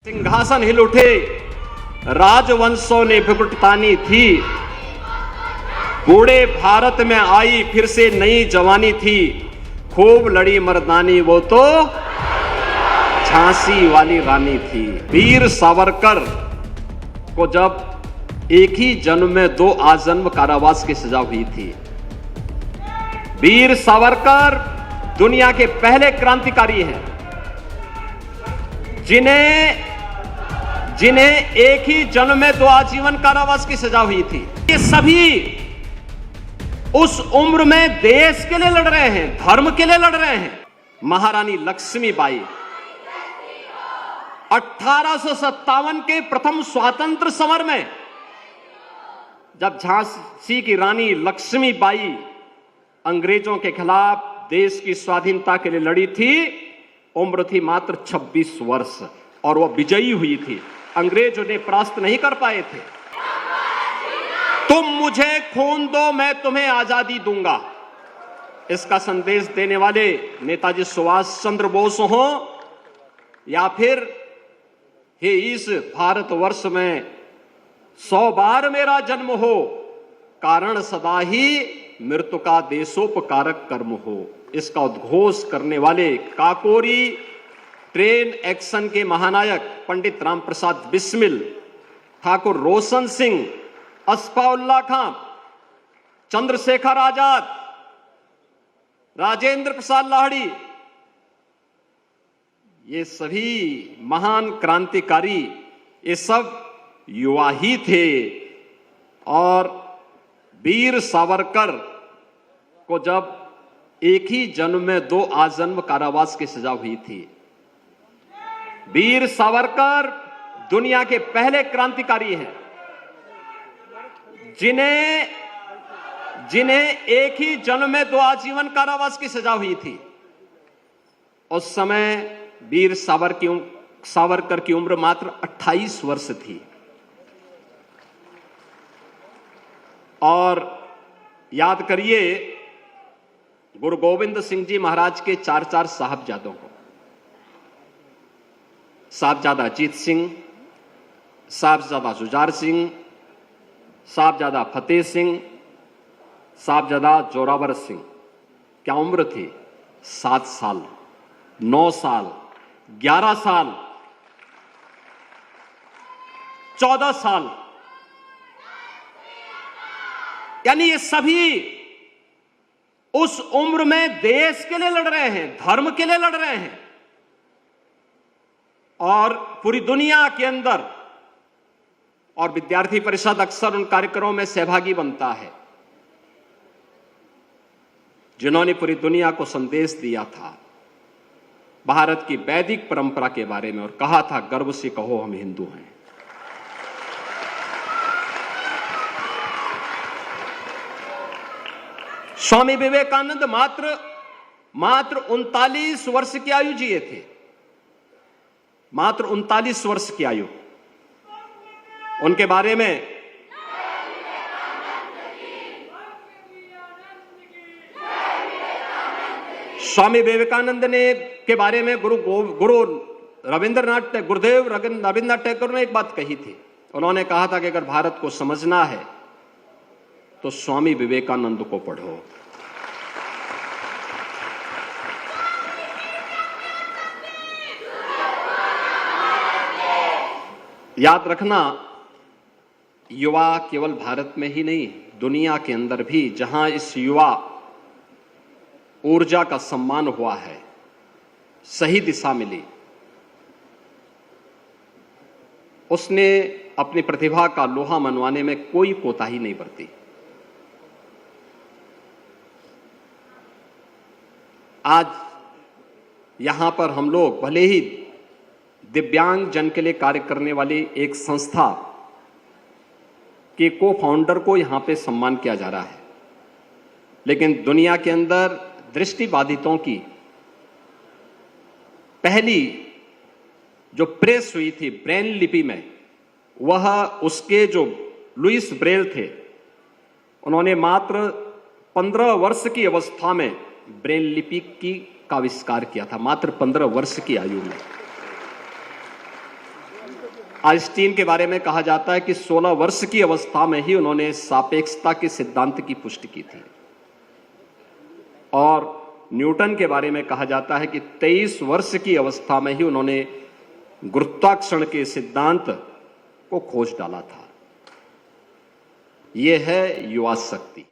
सिंहासन हिल उठे, राजवंशों ने विपटतानी थी, बूढ़े भारत में आई फिर से नई जवानी थी, खूब लड़ी मर्दानी वो तो झांसी वाली रानी थी। वीर सावरकर को जब एक ही जन्म में 2 आजन्म कारावास की सजा हुई थी। वीर सावरकर दुनिया के पहले क्रांतिकारी हैं जिन्हें एक ही जन्म में 2 आजीवन कारावास की सजा हुई थी। ये सभी उस उम्र में देश के लिए लड़ रहे हैं, धर्म के लिए लड़ रहे हैं। महारानी लक्ष्मीबाई 1857 के प्रथम स्वतंत्र समर में जब झांसी की रानी लक्ष्मीबाई अंग्रेजों के खिलाफ देश की स्वाधीनता के लिए लड़ी थी, उम्र थी मात्र 26 वर्ष और वह विजयी हुई थी। अंग्रेज उन्हें परास्त नहीं कर पाए थे। तुम मुझे खून दो, मैं तुम्हें आजादी दूंगा, इसका संदेश देने वाले नेताजी सुभाष चंद्र बोस हो या फिर हे इस भारतवर्ष में 100 बार मेरा जन्म हो, कारण सदा ही मृत्यु का देशोपकारक कर्म हो, इसका उद्घोष करने वाले काकोरी ट्रेन एक्शन के महानायक पंडित राम प्रसाद बिस्मिल, ठाकुर रोशन सिंह, अस्फाउल्लाह खां, चंद्रशेखर आजाद, राजेंद्र प्रसाद लाहिड़ी, ये सभी महान क्रांतिकारी ये सब युवा ही थे। और वीर सावरकर को जब एक ही जन्म में 2 आजन्म कारावास की सजा हुई थी। वीर सावरकर दुनिया के पहले क्रांतिकारी हैं जिन्हें एक ही जन्म में 2 आजीवन कारावास की सजा हुई थी। उस समय वीर सावरकर की उम्र मात्र 28 वर्ष थी। और याद करिए गुरु गोविंद सिंह जी महाराज के 4 साहबजादों को, साहबजादा अजीत सिंह, साहबजादा जुझार सिंह, साहबजादा फतेह सिंह, साहबजादा जोरावर सिंह। क्या उम्र थी? 7 साल, 9 साल, 11 साल, 14 साल। यानी ये सभी उस उम्र में देश के लिए लड़ रहे हैं, धर्म के लिए लड़ रहे हैं। और पूरी दुनिया के अंदर, और विद्यार्थी परिषद अक्सर उन कार्यक्रमों में सहभागी बनता है जिन्होंने पूरी दुनिया को संदेश दिया था भारत की वैदिक परंपरा के बारे में और कहा था गर्व से कहो हम हिंदू हैं। स्वामी विवेकानंद मात्र 39 वर्ष की आयु जिए थे, मात्र 39 वर्ष की आयु। उनके बारे में स्वामी विवेकानंद ने के बारे में गुरुदेव रविंद्रनाथ टैगोर ने एक बात कही थी। उन्होंने कहा था कि अगर भारत को समझना है तो स्वामी विवेकानंद को पढ़ो। याद रखना, युवा केवल भारत में ही नहीं, दुनिया के अंदर भी जहां इस युवा ऊर्जा का सम्मान हुआ है, सही दिशा मिली, उसने अपनी प्रतिभा का लोहा मनवाने में कोई कोताही नहीं बरती। आज यहां पर हम लोग भले ही दिव्यांग जन के लिए कार्य करने वाली एक संस्था के को-फाउंडर को यहां पे सम्मान किया जा रहा है, लेकिन दुनिया के अंदर दृष्टिबाधितों की पहली जो प्रेस हुई थी ब्रेन लिपि में, वह उसके जो लुइस ब्रेल थे, उन्होंने मात्र 15 वर्ष की अवस्था में ब्रेन लिपि का आविष्कार किया था, मात्र 15 वर्ष की आयु में। आइंस्टीन के बारे में कहा जाता है कि 16 वर्ष की अवस्था में ही उन्होंने सापेक्षता के सिद्धांत की पुष्टि की थी, और न्यूटन के बारे में कहा जाता है कि 23 वर्ष की अवस्था में ही उन्होंने गुरुत्वाकर्षण के सिद्धांत को खोज डाला था। यह है युवा शक्ति।